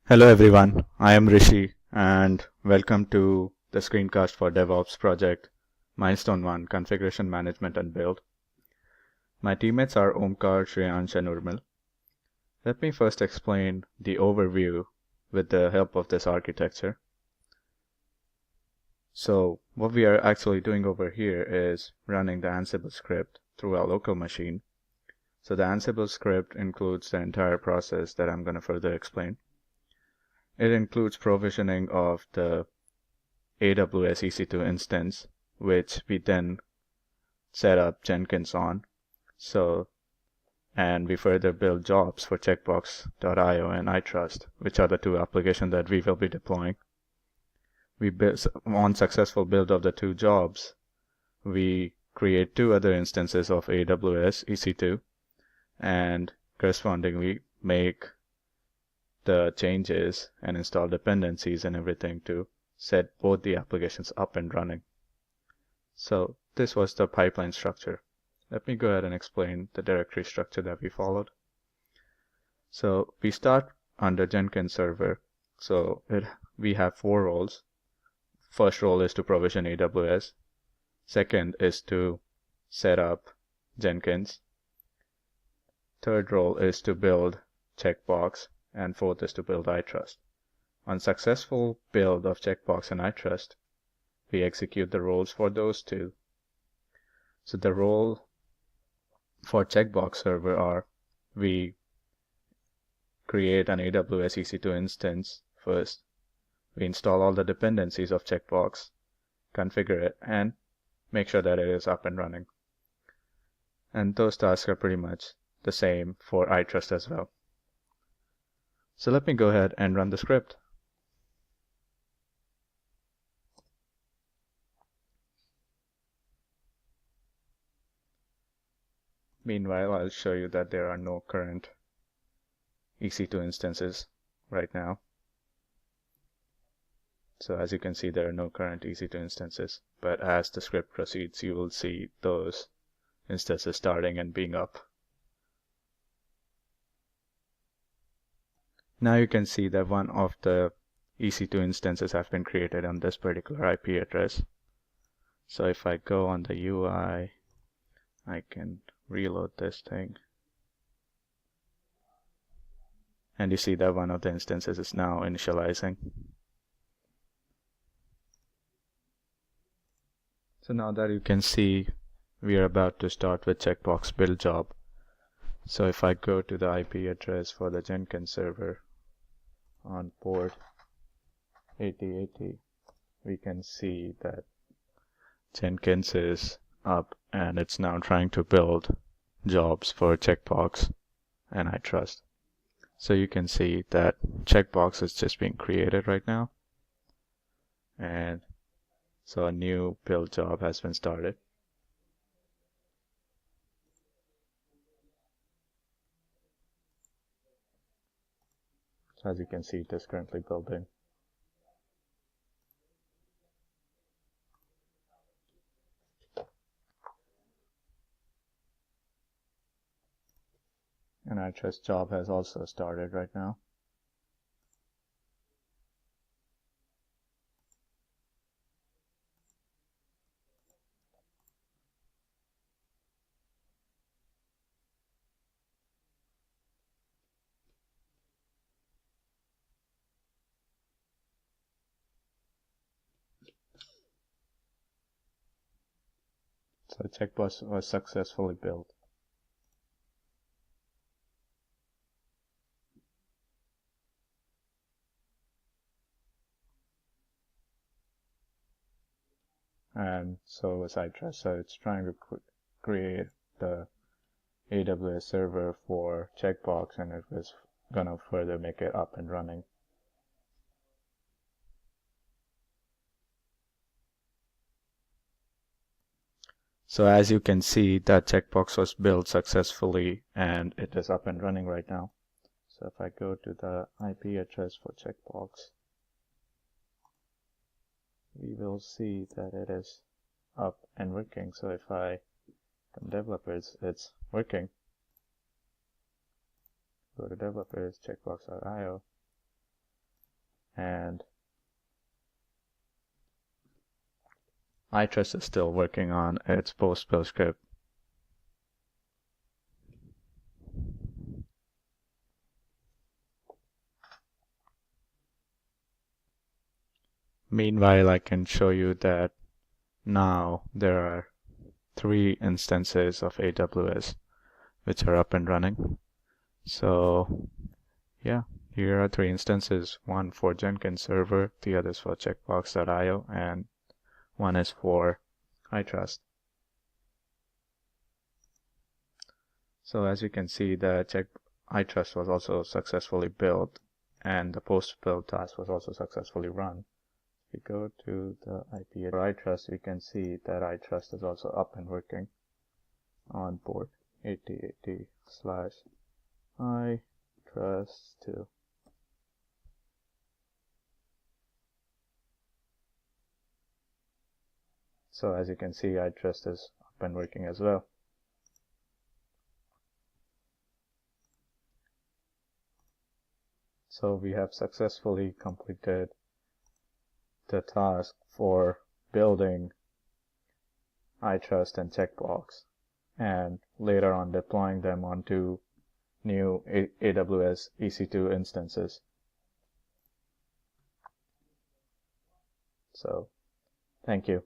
Hello everyone, I am Rishi and welcome to the screencast for Devops project Milestone1 Configuration Management and Build. My teammates are Omkar, Shreyansh and Urmil. Let me first explain the overview with the help of this architecture. So what we are actually doing over here is running the Ansible script through our local machine. So the Ansible script includes the entire process that I'm going to further explain. It includes provisioning of the AWS EC2 instance, which we then set up Jenkins on. And we further build jobs for checkbox.io and iTrust, which are the two applications that we will be deploying. On successful build of the two jobs, we create two other instances of AWS EC2 and correspondingly make the changes and install dependencies and everything to set both the applications up and running. So this was the pipeline structure. Let me go ahead and explain the directory structure that we followed. So we start under Jenkins server. So we have four roles. First role is to provision AWS. Second is to set up Jenkins. Third role is to build checkbox. And fourth is to build iTrust. On successful build of checkbox and iTrust, we execute the roles for those two. So the role for checkbox server are we create an AWS EC2 instance first. We install all the dependencies of checkbox, configure it, and make sure that it is up and running. And those tasks are pretty much the same for iTrust as well. So let me go ahead and run the script. Meanwhile, I'll show you that there are no current EC2 instances right now. So as you can see, there are no current EC2 instances, but as the script proceeds, you will see those instances starting and being up. Now you can see that one of the EC2 instances have been created on this particular IP address. So if I go on the UI, I can reload this thing. And you see that one of the instances is now initializing. So now that you can see, we are about to start with checkbox build job. So if I go to the IP address for the Jenkins server on port 8080, we can see that Jenkins is up and it's now trying to build jobs for checkbox and iTrust. So you can see that checkbox is just being created right now. And so a new build job has been started. So as you can see, it is currently building. And iTrust job has also started right now. So checkbox was successfully built. And so was iTrust. So it's trying to create the AWS server for checkbox, and it was gonna further make it up and running. So as you can see, that checkbox was built successfully and it is up and running right now. So if I go to the IP address for checkbox, we will see that it is up and working. So if I come developers, it's working. Go to developers, checkbox.io, and iTrust is still working on its post-build script. Meanwhile, I can show you that now there are 3 instances of AWS which are up and running. So yeah, here are 3 instances, one for Jenkins server, the other is for checkbox.io, and one is for iTrust. So as you can see, the iTrust was also successfully built, and the post-build task was also successfully run. If we go to the IP for iTrust, we can see that iTrust is also up and working on port 8080/iTrust2. So as you can see, iTrust is up and working as well. So we have successfully completed the task for building iTrust and Checkbox, and later on deploying them onto new AWS EC2 instances. So, thank you.